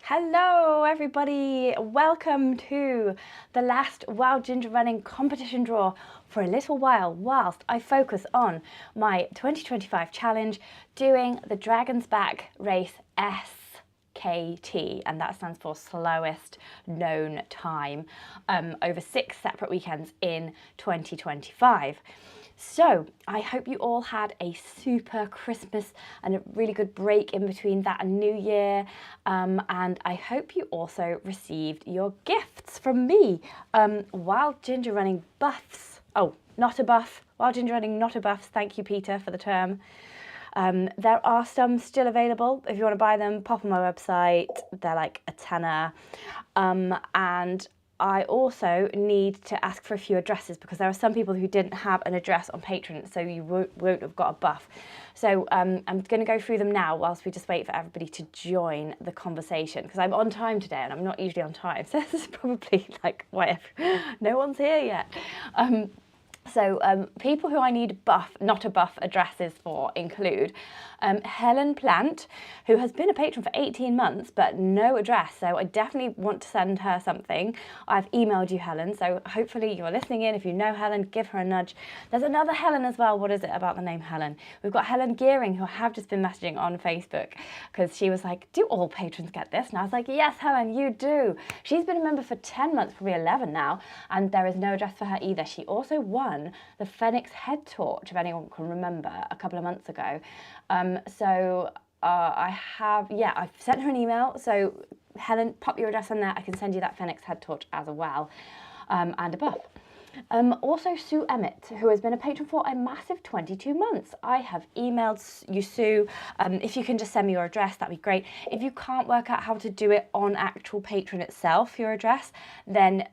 Hello everybody, welcome to the last Wild Ginger Running competition draw for a little while whilst I focus on my 2025 challenge doing the Dragon's Back race SKT, and that stands for slowest known time, over 6 separate weekends in 2025. So I hope you all had a super Christmas and a really good break in between that and New Year. And I hope you also received your gifts from me. Wild Ginger Running buffs. Oh, not a buff. Wild Ginger Running not a buffs. Thank you, Peter, for the term. There are some still available. If you want to buy them, pop on my website. They're like a tenner. And I also need to ask for a few addresses because there are some people who didn't have an address on Patreon, so you won't have got a buff. So I'm going to go through them now whilst we just wait for everybody to join the conversation, because I'm on time today and I'm not usually on time. So this is probably like, whatever, no one's here yet. So people who I need not a buff addresses for include Helen Plant, who has been a patron for 18 months, but no address. So I definitely want to send her something. I've emailed you, Helen, so hopefully you're listening in. If you know Helen, give her a nudge. There's another Helen as well. What is it about the name Helen? We've got Helen Gearing, who I have just been messaging on Facebook, because she was like, do all patrons get this? And I was like, yes, Helen, you do. She's been a member for 10 months, probably 11 now, and there is no address for her either. She also won the Phoenix Head Torch, if anyone can remember, a couple of months ago. I've sent her an email. So Helen, pop your address on there. I can send you that Phoenix Head Torch as well, and a buff. Also Sue Emmett, who has been a patron for a massive 22 months. I have emailed you, Sue. If you can just send me your address, that'd be great. If you can't work out how to do it on actual Patreon itself, your address, then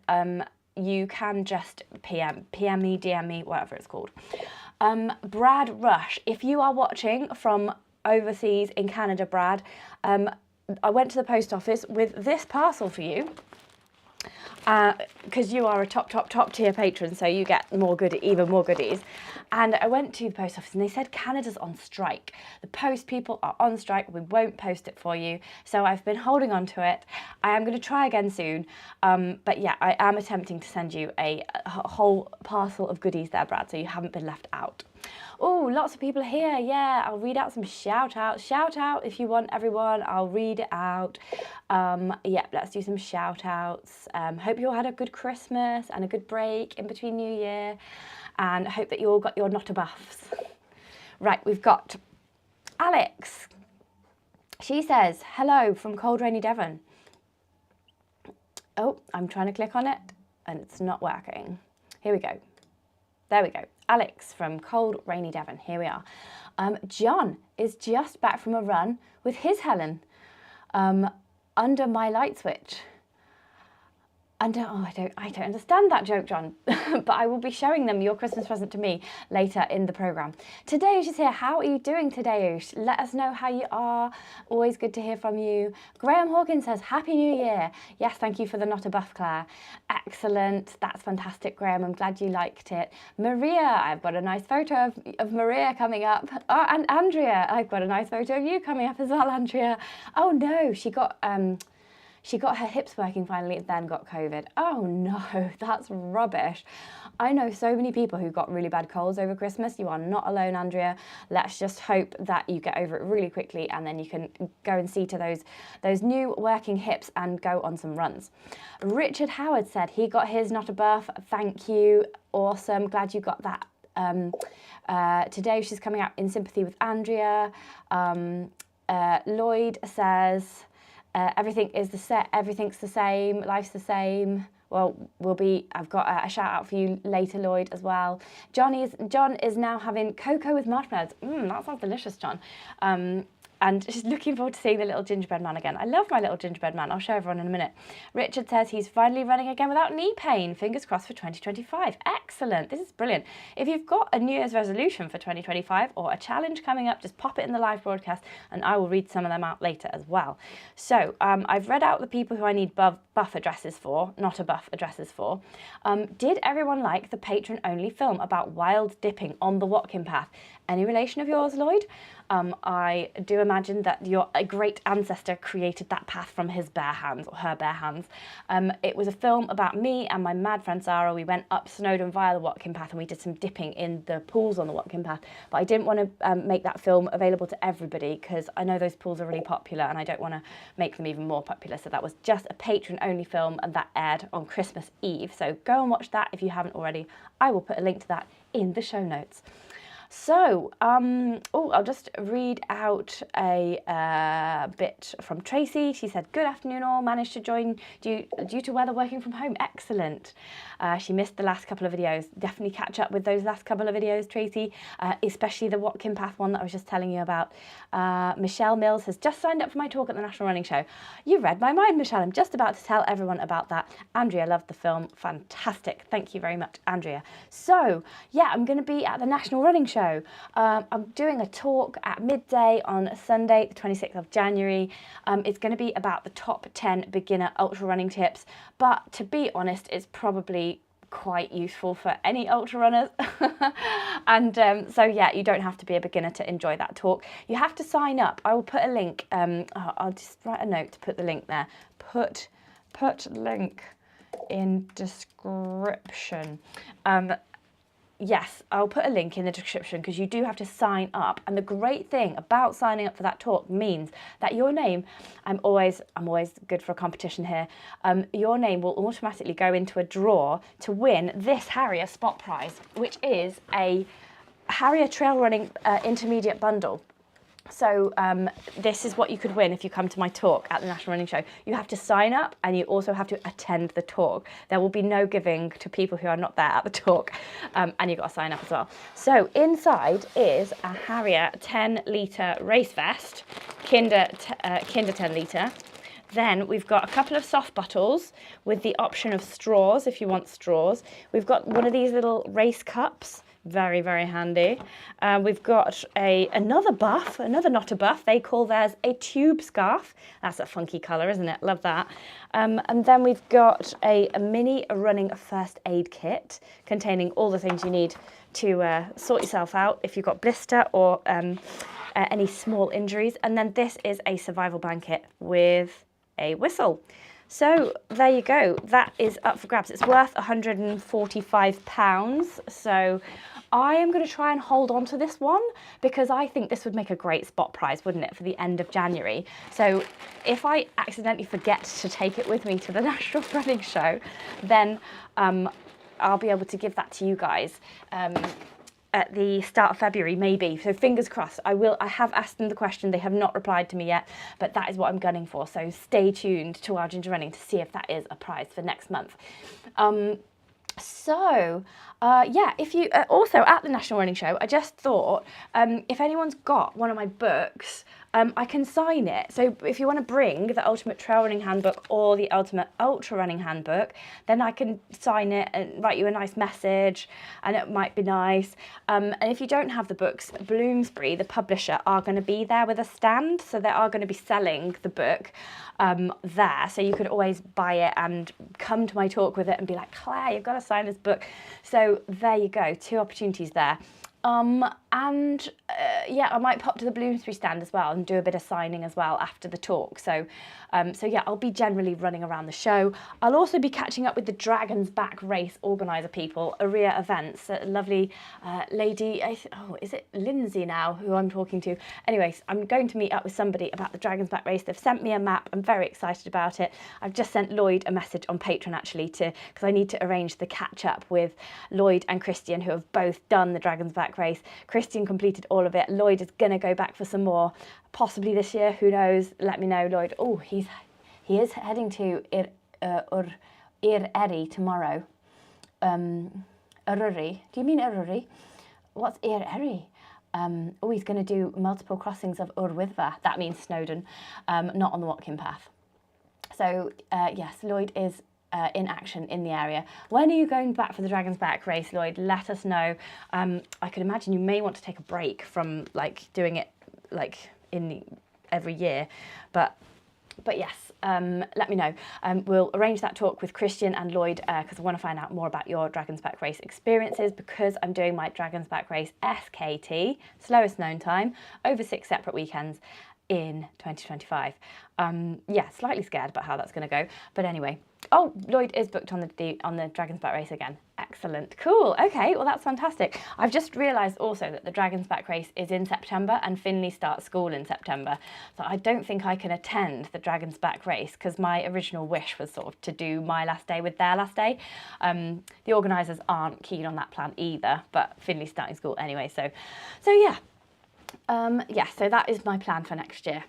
you can just PM me, DM me, whatever it's called. Brad Rush, if you are watching from overseas in Canada, Brad, I went to the post office with this parcel for you, because you are a top tier patron, so you get even more goodies. And I went to the post office and they said Canada's on strike. The post people are on strike. We won't post it for you. So I've been holding on to it. I am going to try again soon. But yeah, I am attempting to send you a whole parcel of goodies there, Brad, so you haven't been left out. Oh, lots of people here. Yeah, I'll read out some shout outs. Shout out if you want, everyone. I'll read it out. Yeah, let's do some shout outs. Hope you all had a good Christmas and a good break in between New Year. And I hope that you all got your Notta buffs. Right, we've got Alex. She says, hello from cold, rainy Devon. Oh, I'm trying to click on it and it's not working. Here we go. There we go. Alex from cold, rainy Devon. Here we are. John is just back from a run with his Helen under my light switch. I don't understand that joke, John, but I will be showing them your Christmas present to me later in the programme. Tadeusz is here. How are you doing, Tadeusz? Let us know how you are. Always good to hear from you. Graham Hawkins says, Happy New Year. Yes, thank you for the Not a Buff, Claire. Excellent. That's fantastic, Graham. I'm glad you liked it. Maria, I've got a nice photo of Maria coming up. Oh, and Andrea, I've got a nice photo of you coming up as well, Andrea. Oh, no, she got her hips working finally and then got COVID. Oh no, that's rubbish. I know so many people who got really bad colds over Christmas. You are not alone, Andrea. Let's just hope that you get over it really quickly and then you can go and see to those new working hips and go on some runs. Richard Howard said he got his Not a Buff. Thank you. Awesome. Glad you got that. Today she's coming out in sympathy with Andrea. Lloyd says, everything's the same, life's the same. Well, I've got a shout out for you later, Lloyd, as well. John is now having cocoa with marshmallows. That sounds delicious, John. And just looking forward to seeing the little gingerbread man again. I love my little gingerbread man. I'll show everyone in a minute. Richard says he's finally running again without knee pain. Fingers crossed for 2025. Excellent. This is brilliant. If you've got a New Year's resolution for 2025 or a challenge coming up, just pop it in the live broadcast and I will read some of them out later as well. So I've read out the people who I need buff addresses for, not a buff addresses for. Did everyone like the patron-only film about wild dipping on the Watkin Path? any relation of yours, Lloyd. I do imagine that your great ancestor created that path from his bare hands, or her bare hands. It was a film about me and my mad friend Sarah. We went up Snowdon via the Watkin Path and we did some dipping in the pools on the Watkin Path. But I didn't want to make that film available to everybody because I know those pools are really popular and I don't want to make them even more popular. So that was just a patron-only film and that aired on Christmas Eve. So go and watch that if you haven't already. I will put a link to that in the show notes. So, I'll just read out a bit from Tracy. She said, good afternoon all, managed to join due to weather working from home. Excellent. She missed the last couple of videos. Definitely catch up with those last couple of videos, Tracy, especially the Watkin Path one that I was just telling you about. Michelle Mills has just signed up for my talk at the National Running Show. You read my mind, Michelle. I'm just about to tell everyone about that. Andrea loved the film. Fantastic. Thank you very much, Andrea. So, yeah, I'm going to be at the National Running Show. I'm doing a talk at midday on Sunday, the 26th of January. It's going to be about the top 10 beginner ultra running tips, but to be honest, it's probably quite useful for any ultra runners. And so yeah, you don't have to be a beginner to enjoy that talk. You have to sign up. I will put a link. I'll just write a note to put the link there. Put link in description. Yes, I'll put a link in the description because you do have to sign up. And the great thing about signing up for that talk means that your name, I'm always good for a competition here, your name will automatically go into a draw to win this Harrier Spot Prize, which is a Harrier Trail Running Intermediate Bundle. So this is what you could win if you come to my talk at the National Running Show. You have to sign up and you also have to attend the talk. There will be no giving to people who are not there at the talk, and you've got to sign up as well. So inside is a Harrier 10-litre race vest, Kinder 10 litre. Then we've got a couple of soft bottles with the option of straws if you want straws. We've got one of these little race cups. Very, very handy. We've got another Knotter buff. They call theirs a tube scarf. That's a funky colour, isn't it? Love that. And then we've got a mini running first aid kit containing all the things you need to sort yourself out if you've got blister or any small injuries. And then this is a survival blanket with a whistle. So there you go, that is up for grabs. It's worth £145. So I am going to try and hold on to this one because I think this would make a great spot prize, wouldn't it, for the end of January. So if I accidentally forget to take it with me to the National Running Show, then I'll be able to give that to you guys. At the start of February, maybe. So fingers crossed. I have asked them the question. They have not replied to me yet, but that is what I'm gunning for. So stay tuned to Our Ginger Running to see if that is a prize for next month. Yeah, if you also at the National Running Show, I just thought if anyone's got one of my books, I can sign it. So if you want to bring the Ultimate Trail Running Handbook or the Ultimate Ultra Running Handbook, then I can sign it and write you a nice message, and it might be nice. And if you don't have the books, Bloomsbury, the publisher, are going to be there with a stand, so they are going to be selling the book there. So you could always buy it and come to my talk with it and be like, Claire, you've got to sign this book. So there you go, 2 opportunities there. Yeah, I might pop to the Bloomsbury stand as well and do a bit of signing as well after the talk. So yeah, I'll be generally running around the show. I'll also be catching up with the Dragon's Back race organiser people, Aria Events, a lovely lady, is it Lindsay now, who I'm talking to? Anyways, I'm going to meet up with somebody about the Dragon's Back race. They've sent me a map. I'm very excited about it. I've just sent Lloyd a message on Patreon actually because I need to arrange the catch up with Lloyd and Christian, who have both done the Dragon's Back race. Christian completed all of it. Lloyd is going to go back for some more, possibly this year. Who knows? Let me know, Lloyd. Oh, he is heading to Eri tomorrow. Ururi. Do you mean Ururi? What's Eri? He's going to do multiple crossings of Urwithva. That means Snowdon, not on the Watkin Path. So yes, Lloyd is in action in the area. When are you going back for the Dragon's Back race, Lloyd? Let us know. I could imagine you may want to take a break from like doing it like every year, but yes, let me know. We'll arrange that talk with Christian and Lloyd because I want to find out more about your Dragon's Back race experiences, because I'm doing my Dragon's Back race SKT, slowest known time, over 6 separate weekends in 2025. Yeah, slightly scared about how that's going to go, but anyway. Oh, Lloyd is booked on the Dragon's Back race again. Excellent, cool. Okay, well that's fantastic. I've just realised also that the Dragon's Back race is in September and Finley starts school in September, so I don't think I can attend the Dragon's Back race because my original wish was sort of to do my last day with their last day. The organisers aren't keen on that plan either, but Finley's starting school anyway, so yeah. Yeah, so that is my plan for next year.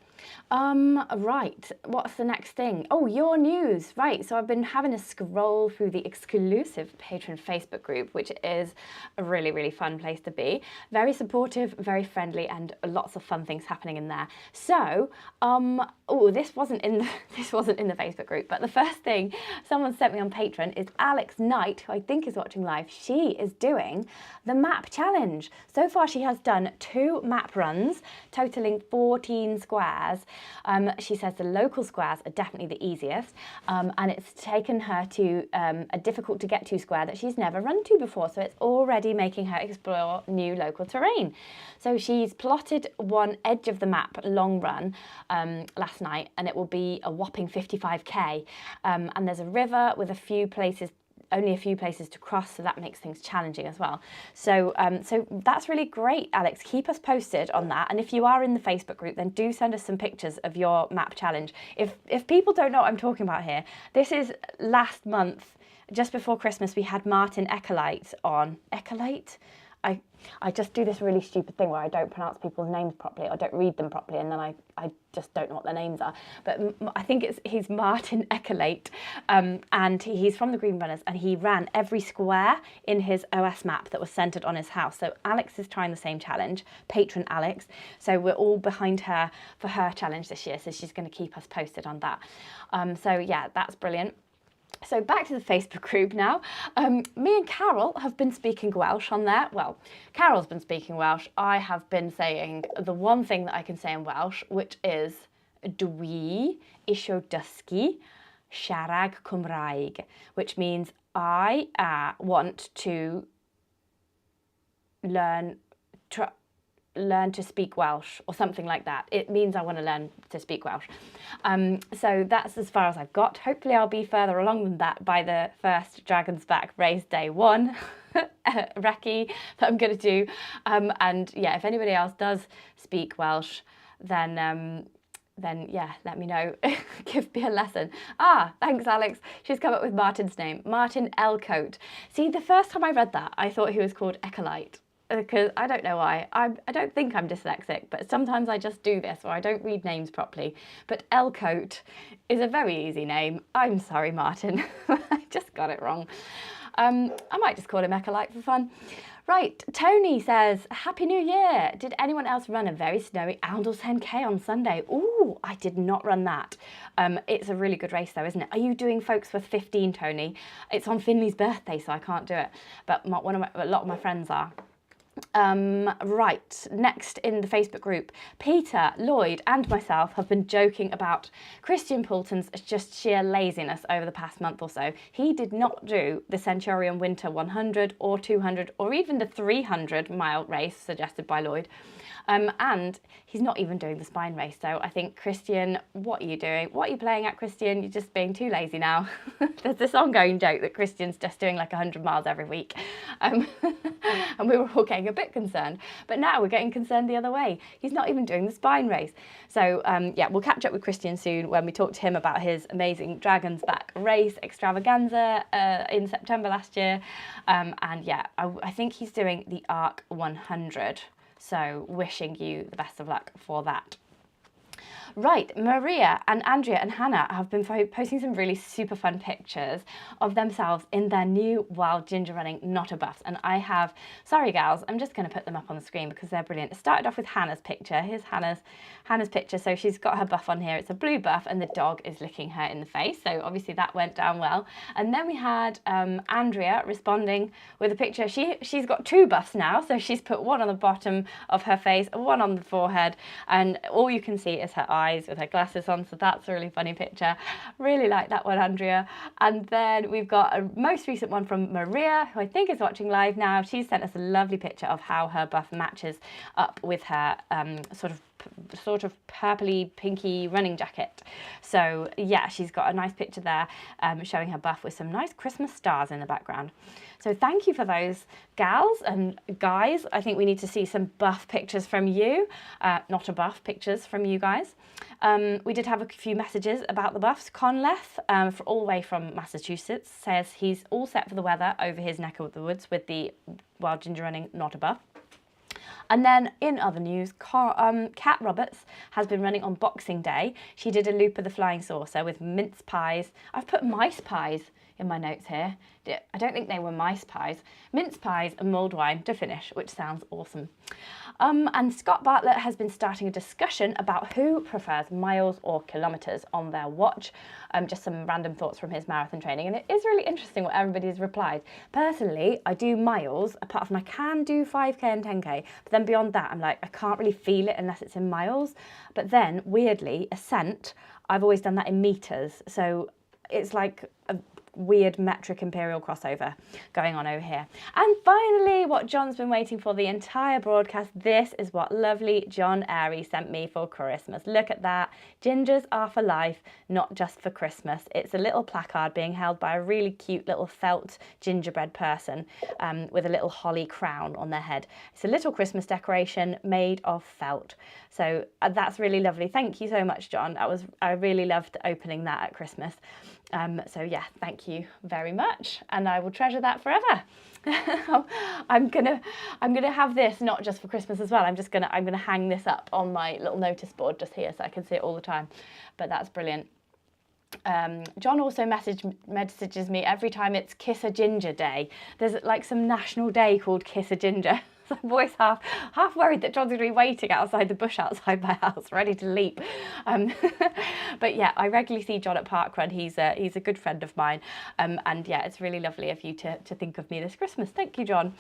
Right, what's the next thing? Oh, your news. Right, so I've been having a scroll through the exclusive patron Facebook group, which is a really, really fun place to be. Very supportive, very friendly, and lots of fun things happening in there. So, oh, this wasn't in the Facebook group, but the first thing someone sent me on Patreon is Alex Knight, who I think is watching live. She is doing the map challenge. So far, she has done 2 map runs, totaling 14 squares. She says the local squares are definitely the easiest, and it's taken her to a difficult to get to square that she's never run to before, so it's already making her explore new local terrain. So she's plotted one edge of the map long run last night, and it will be a whopping 55k, and there's a river with only a few places to cross, so that makes things challenging as well. So so that's really great, Alex. Keep us posted on that, and if you are in the Facebook group, then do send us some pictures of your map challenge. If people don't know what I'm talking about here, this is last month, just before Christmas, we had Martin Ecolite on. Ecolite? I just do this really stupid thing where I don't pronounce people's names properly, or don't read them properly, and then I just don't know what their names are. But I think he's Martin Ecolate, and he's from the Green Runners, and he ran every square in his OS map that was centred on his house. So Alex is trying the same challenge, patron Alex. So we're all behind her for her challenge this year, so she's going to keep us posted on that. So yeah, that's brilliant. So back to the Facebook group now. Me and Carol have been speaking Welsh on there. Well, Carol's been speaking Welsh. I have been saying the one thing that I can say in Welsh, which is dwi isio dysgu siarad Cymraeg, which means I want to learn to speak Welsh, or something like that. It means I want to learn to speak Welsh. So that's as far as I've got. Hopefully I'll be further along than that by the first Dragon's Back race day 1 recce that I'm going to do. And yeah, if anybody else does speak Welsh, then yeah, let me know. Give me a lesson. Thanks, Alex. She's come up with Martin's name, Martin Elcote. See, the first time I read that, I thought he was called Ecolite, because I don't know why. I don't think I'm dyslexic, but sometimes I just do this, or I don't read names properly. But Elcote is a very easy name. I'm sorry, Martin. I just got it wrong. I might just call him Ecolite for fun. Right, Tony says, Happy New Year. Did anyone else run a very snowy Oundle 10k on Sunday? Ooh, I did not run that. It's a really good race though, isn't it? Are you doing Folksworth 15, Tony? It's on Finley's birthday, so I can't do it. But a lot of my friends are. Right, next in the Facebook group, Peter, Lloyd and myself have been joking about Christian Poulton's just sheer laziness over the past month or so. He did not do the Centurion Winter 100 or 200 or even the 300 mile race suggested by Lloyd. And he's not even doing the spine race. So I think, Christian, what are you doing? What are you playing at, Christian? You're just being too lazy now. There's this ongoing joke that Christian's just doing like 100 miles every week. And we were all getting a bit concerned. But now we're getting concerned the other way. He's not even doing the spine race. So yeah, we'll catch up with Christian soon when we talk to him about his amazing Dragon's Back race extravaganza in September last year. And yeah, I think he's doing the ARC 100. So wishing you the best of luck for that. Right, Maria and Andrea and Hannah have been posting some really super fun pictures of themselves in their new Wild Ginger Running Not a Buffs. And I have, sorry gals, I'm just going to put them up on the screen because they're brilliant. It started off with Hannah's picture. Here's Hannah's picture. So she's got her buff on here. It's a blue buff and the dog is licking her in the face. So obviously that went down well. And then we had Andrea responding with a picture. She's got 2 buffs now. So she's put one on the bottom of her face, one on the forehead, and all you can see is her eye. eyes with her glasses on, so that's a really funny picture. Really like that one, Andrea. And then we've got a most recent one from Maria, who I think is watching live now. She sent us a lovely picture of how her buff matches up with her sort of purpley pinky running jacket. So yeah, she's got a nice picture there showing her buff with some nice Christmas stars in the background. So thank you for those, gals and guys. I think we need to see some buff pictures from you, not a buff, pictures from you guys. We did have a few messages about the buffs. Conleth, all the way from Massachusetts, says he's all set for the weather over his neck of the woods with the Wild Ginger Running not a buff. And then in other news, Kat Roberts has been running on Boxing Day. She did a loop of the Flying Saucer with mince pies. I've put mice pies in my notes here. I don't think they were mice pies. Mince pies and mulled wine to finish, which sounds awesome. And Scott Bartlett has been starting a discussion about who prefers miles or kilometres on their watch. Just some random thoughts from his marathon training, and it is really interesting what everybody's replied. Personally, I do miles, apart from I can do 5k and 10k, but then beyond that, I'm like, I can't really feel it unless it's in miles. But then, weirdly, ascent, I've always done that in metres, so it's like a weird metric imperial crossover going on over here. And finally, what John's been waiting for the entire broadcast, this is what lovely John Airy sent me for Christmas. Look at that. Gingers are for life, not just for Christmas. It's a little placard being held by a really cute little felt gingerbread person with a little holly crown on their head. It's a little Christmas decoration made of felt. So that's really lovely. Thank you so much, John. I really loved opening that at Christmas. So yeah, thank you very much, and I will treasure that forever. I'm gonna have this not just for Christmas as well. I'm gonna hang this up on my little notice board just here so I can see it all the time. But that's brilliant. John also messages me every time it's Kiss a Ginger Day. There's like some national day called Kiss a Ginger. So I'm always half worried that John's going to be waiting outside the bush outside my house, ready to leap. But yeah, I regularly see John at Parkrun. He's a good friend of mine. And yeah, it's really lovely of you to think of me this Christmas. Thank you, John.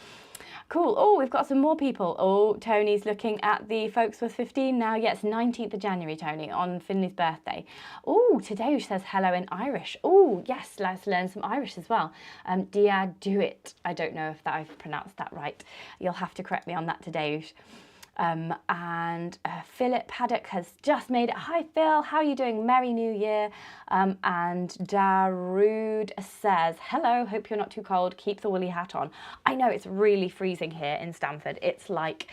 Cool. Oh, we've got some more people. Oh, Tony's looking at the folks with 15 now. Yes, 19th of January, Tony, on Finley's birthday. Oh, today she says hello in Irish. Oh, yes, let's learn some Irish as well. Dia do it. I don't know if I've pronounced that right. You'll have to correct me on that today. And Philip Haddock has just made it. Hi Phil, how are you doing? Merry New Year. And Darude says, hello, hope you're not too cold, keep the woolly hat on. I know it's really freezing here in Stamford. It's like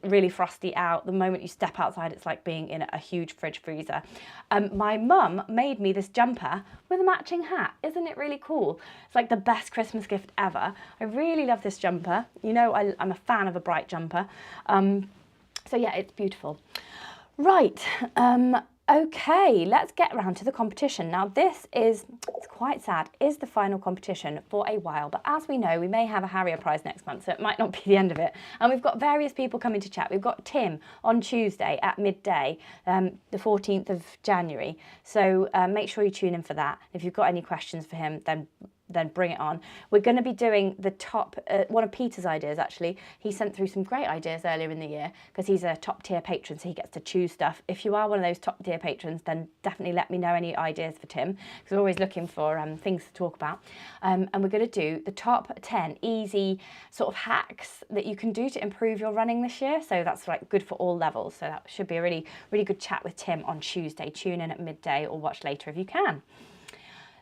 really frosty out. The moment you step outside, it's like being in a huge fridge freezer. My mum made me this jumper with a matching hat. Isn't it really cool? It's like the best Christmas gift ever. I really love this jumper. You know, I'm a fan of a bright jumper. So yeah, it's beautiful. Right, okay, let's get around to the competition. Now this is, it's quite sad, is the final competition for a while, but as we know, we may have a Harrier prize next month, so it might not be the end of it. And we've got various people coming to chat. We've got Tim on Tuesday at midday, the 14th of January. So make sure you tune in for that. If you've got any questions for him, then bring it on. We're going to be doing the top, one of Peter's ideas actually. He sent through some great ideas earlier in the year because he's a top tier patron, so he gets to choose stuff. If you are one of those top tier patrons, then definitely let me know any ideas for Tim, because we're always looking for things to talk about. And we're going to do the top 10 easy sort of hacks that you can do to improve your running this year. So that's like good for all levels. So that should be a really, really good chat with Tim on Tuesday. Tune in at midday or watch later if you can.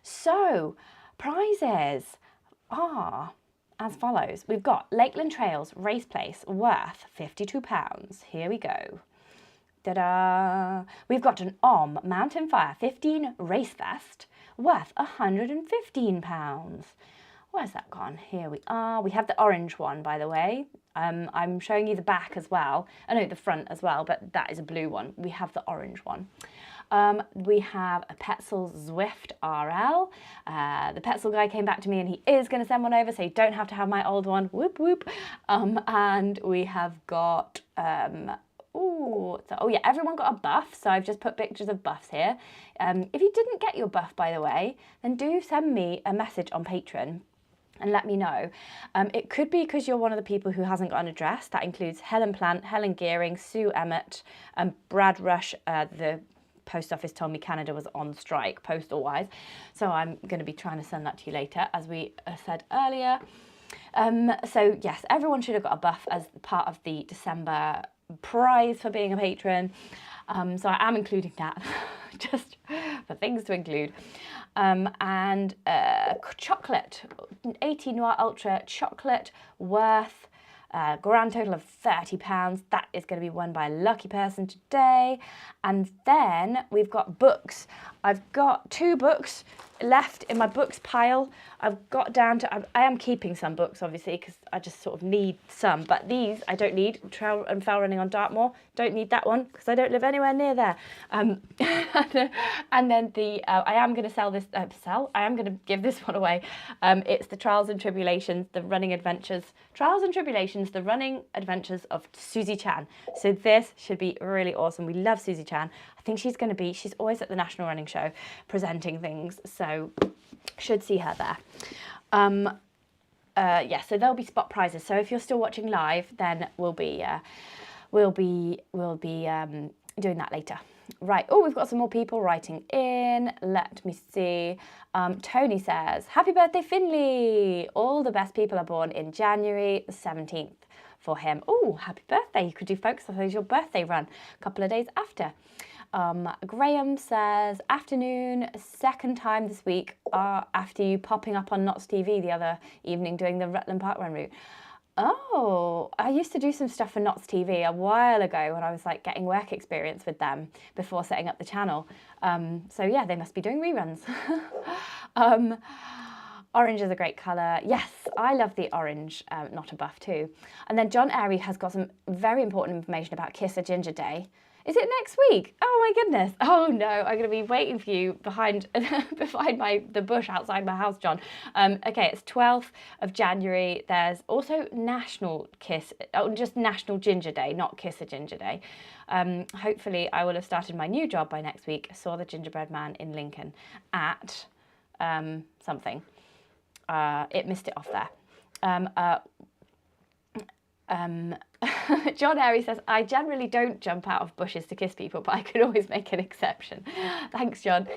So, prizes are as follows. We've got Lakeland Trails race place worth £52. Here we go. Ta-da! We've got an OMM Mtn Fire 15 race vest worth £115. Where's that gone? Here we are. We have the orange one, by the way. I'm showing you the back as well. I know the front as well, but that is a blue one. We have the orange one. We have a Petzl Swift RL. The Petzl guy came back to me and he is going to send one over, so you don't have to have my old one. Whoop, whoop. And we have got, oh yeah, everyone got a buff, so I've just put pictures of buffs here. If you didn't get your buff, by the way, then do send me a message on Patreon and let me know. It could be because you're one of the people who hasn't got an address. That includes Helen Plant, Helen Gearing, Sue Emmett, Brad Rush, the post office told me Canada was on strike postal-wise. So I'm going to be trying to send that to you later, as we said earlier. So yes, everyone should have got a buff as part of the December prize for being a patron. So I am including that, just for things to include. And chocolate, 18 Noir Ultra chocolate worth grand total of £30. That is going to be won by a lucky person today. And then we've got books. I've got 2 books left in my books pile. I've got down to, I am keeping some books obviously because I just sort of need some, but these I don't need. Trail and Fell Running on Dartmoor, don't need that one because I don't live anywhere near there. And then I am going to sell this, I am going to give this one away. It's the Trials and Tribulations, the Running Adventures, Trials and Tribulations, the Running Adventures of Susie Chan. So this should be really awesome. We love Susie Chan. I think she's always at the National Running Show presenting things, so should see her there. Yeah, so there'll be spot prizes. So if you're still watching live, then we'll be doing that later. Right. Oh, we've got some more people writing in. Let me see. Tony says, "Happy birthday, Finley! All the best people are born in January the 17th for him." Oh, happy birthday! You could do Focus Suppose your birthday run a couple of days after. Graham says, "Afternoon, second time this week after you popping up on Knots TV the other evening doing the Rutland Park Run route." Oh, I used to do some stuff for Knots TV a while ago when I was like getting work experience with them before setting up the channel. So yeah, they must be doing reruns. Orange is a great colour. Yes, I love the orange, not a buff too. And then John Airy has got some very important information about Kiss a Ginger Day. Is it next week? Oh my goodness. Oh no, I'm going to be waiting for you behind the bush outside my house, John. Okay, it's 12th of January. There's also National Ginger Day, not Kiss a Ginger Day. Hopefully I will have started my new job by next week. Saw the gingerbread man in Lincoln at something. It missed it off there. John Airy says, "I generally don't jump out of bushes to kiss people, but I can always make an exception." Thanks, John.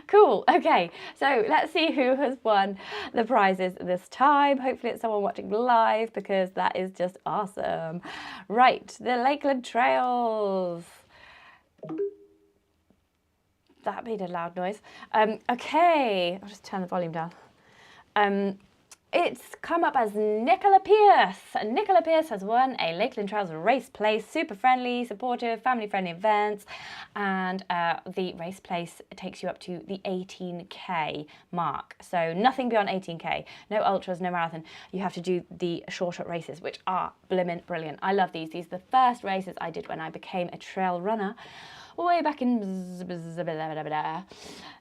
Cool. Okay, so let's see who has won the prizes this time. Hopefully it's someone watching live because that is just awesome. Right, the Lakeland Trails. That made a loud noise. Okay, I'll just turn the volume down. It's come up as Nicola Pierce. Nicola Pierce has won a Lakeland Trails race place, super friendly, supportive, family friendly events, and the race place takes you up to the 18k mark. So nothing beyond 18k, no ultras, no marathon. You have to do the shorter races, which are blimmin' brilliant. I love these. These are the first races I did when I became a trail runner, way back in,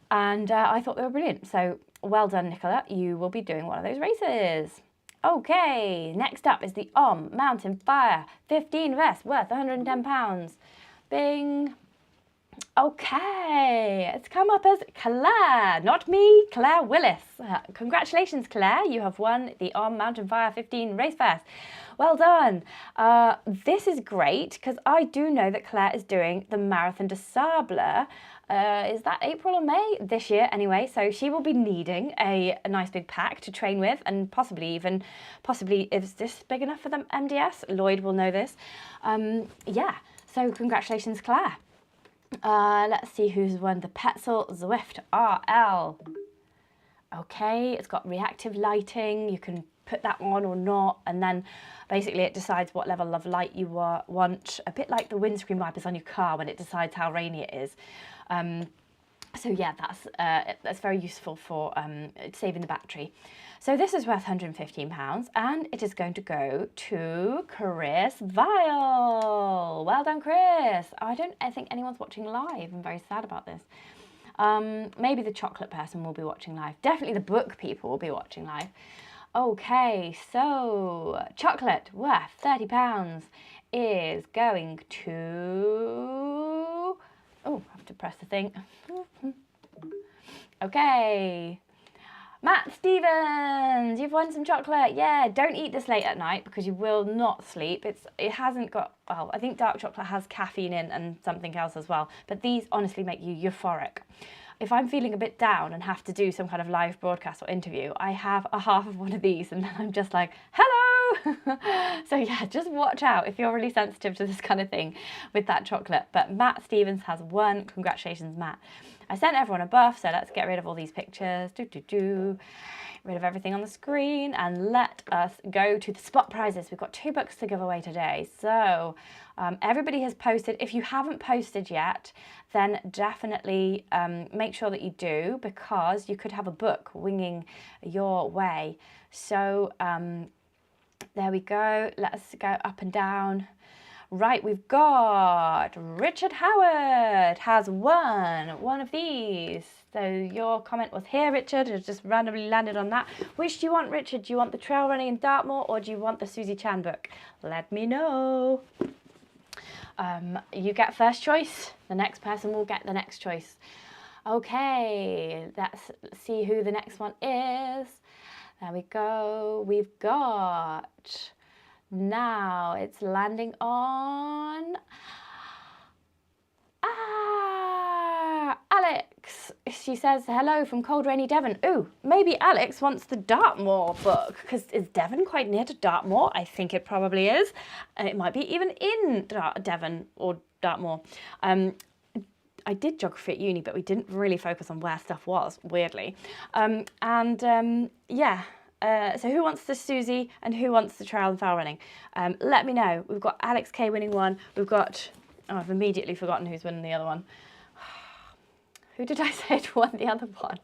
and I thought they were brilliant. So well done, Nicola. You will be doing one of those races. Okay, next up is the OMM Mtn Fire 15 vest worth £110. Bing. Okay, it's come up as Claire, not me, Claire Willis. Congratulations, Claire. You have won the OMM Mtn Fire 15 race vest. Well done. This is great because I do know that Claire is doing the Marathon des Sables. Is that April or May? This year anyway, so she will be needing a nice big pack to train with, and possibly, is this big enough for the MDS? Lloyd will know this. Yeah, so congratulations, Claire. Let's see who's won the Petzl Swift RL. Okay, it's got reactive lighting. You can put that on or not, and then basically it decides what level of light you want, a bit like the windscreen wipers on your car when it decides how rainy it is. So yeah, that's very useful for saving the battery. So this is worth £115, and it is going to go to Chris Vile. Well done, Chris. I think anyone's watching live. I'm very sad about this. Maybe the chocolate person will be watching live. Definitely the book people will be watching live. Okay, so chocolate worth £30 is going to... Oh, I have to press the thing. Okay. Matt Stevens, you've won some chocolate. Yeah, don't eat this late at night because you will not sleep. It hasn't got, well, I think dark chocolate has caffeine in and something else as well, but these honestly make you euphoric. If I'm feeling a bit down and have to do some kind of live broadcast or interview, I have a half of one of these and then I'm just like, hello! So yeah, just watch out if you're really sensitive to this kind of thing with that chocolate. But Matt Stevens has won. Congratulations, Matt. I sent everyone a buff, so let's get rid of all these pictures. Rid of everything on the screen and let us go to the spot prizes. We've got 2 books to give away today. So everybody has posted. If you haven't posted yet, then definitely make sure that you do, because you could have a book winging your way. So there we go. Let's go up and down. Right, we've got Richard Howard has won one of these. So your comment was here, Richard. It just randomly landed on that. Which do you want, Richard? Do you want the trail running in Dartmoor or do you want the Susie Chan book? Let me know. You get first choice. The next person will get the next choice. Okay, let's see who the next one is. There we go. We've got... Now it's landing on Alex. She says, hello from cold, rainy Devon. Ooh, maybe Alex wants the Dartmoor book, because is Devon quite near to Dartmoor? I think it probably is. And it might be even in Devon or Dartmoor. I did geography at uni, but we didn't really focus on where stuff was, weirdly. Yeah. So who wants the Susie and who wants the trail and file running? Let me know. We've got Alex K winning one. We've got, oh, I've immediately forgotten who's winning the other one. Who did I say to won the other one?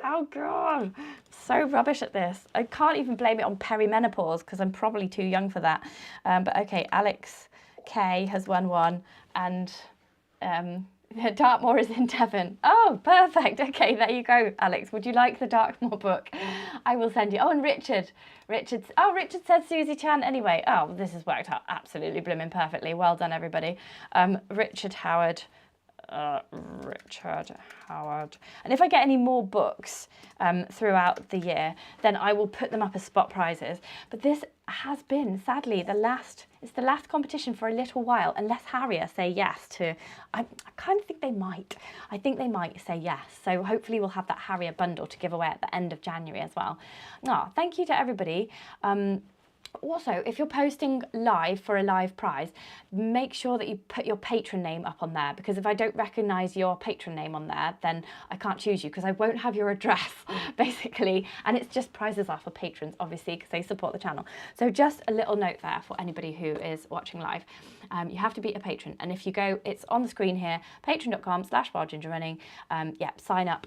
Oh God, so rubbish at this. I can't even blame it on perimenopause because I'm probably too young for that. But okay, Alex K has won one and Dartmoor is in Devon. Oh, perfect. Okay, there you go, Alex. Would you like the Dartmoor book? I will send you. Oh, and Richard. Richard said Susie Chan anyway. Oh, this has worked out absolutely blooming perfectly. Well done, everybody. Richard Howard. Richard Howard. And if I get any more books throughout the year, then I will put them up as spot prizes. But this has been, sadly, it's the last competition for a little while, unless Harrier say yes to, I kind of think they might. I think they might say yes. So hopefully we'll have that Harrier bundle to give away at the end of January as well. Oh, thank you to everybody. Also, if you're posting live for a live prize, make sure that you put your patron name up on there, because if I don't recognise your patron name on there, then I can't choose you because I won't have your address, basically. And it's just prizes are for patrons, obviously, because they support the channel. So just a little note there for anybody who is watching live. You have to be a patron. And if you go, it's on the screen here, patreon.com/wildgingerrunning. Yep, sign up.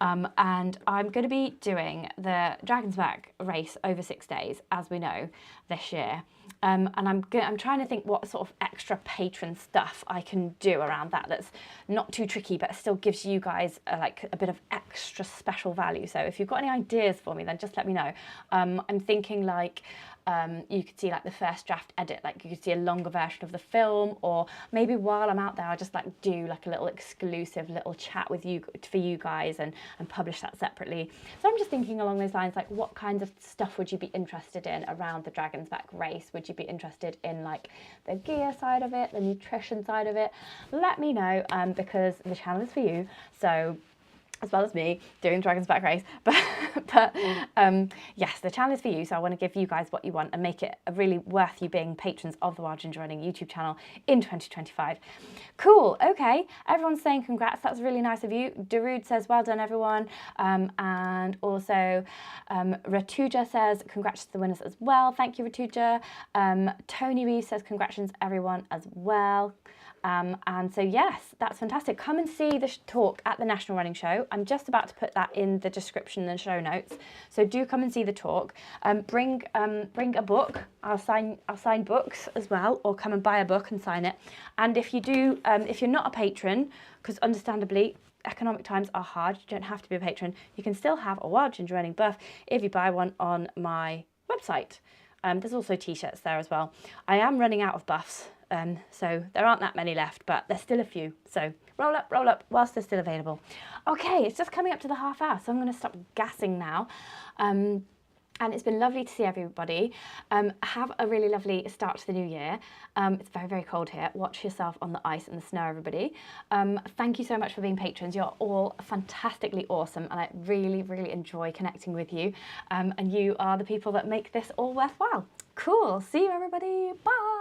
And I'm going to be doing the Dragon's Back race over 6 days, as we know, this year. And I'm trying to think what sort of extra patron stuff I can do around that that's not too tricky, but still gives you guys like a bit of extra special value. So if you've got any ideas for me, then just let me know. I'm thinking like you could see like the first draft edit, like you could see a longer version of the film, or maybe while I'm out there I'll just like do like a little exclusive little chat with you for you guys and publish that separately. So I'm just thinking along those lines, like what kinds of stuff would you be interested in around the Dragon's Back race? Would you be interested in like the gear side of it, the nutrition side of it? Let me know, because the channel is for you. So as well as me doing Dragon's Back race, but yes, the channel is for you, so I want to give you guys what you want and make it really worth you being patrons of the Wild Ginger Running YouTube channel in 2025. Cool, okay, everyone's saying congrats, that's really nice of you. Darude says well done everyone, and also Ratuja says congrats to the winners as well. Thank you, Ratuja. Tony Reeves says congratulations everyone as well. And so yes, that's fantastic. Come and see the talk at the National Running Show. I'm just about to put that in the description and show notes. So do come and see the talk. Bring a book. I'll sign books as well, or come and buy a book and sign it. And if you do, if you're not a patron, because understandably economic times are hard, you don't have to be a patron. You can still have a Wild Ginger Running buff if you buy one on my website. There's also t-shirts there as well. I am running out of buffs So there aren't that many left, but there's still a few. So roll up whilst they're still available. Okay, it's just coming up to the half hour, so I'm going to stop gassing now. And it's been lovely to see everybody. Have a really lovely start to the new year. It's very, very cold here. Watch yourself on the ice and the snow, everybody. Thank you so much for being patrons. You're all fantastically awesome, and I really, really enjoy connecting with you. And you are the people that make this all worthwhile. Cool. See you, everybody. Bye.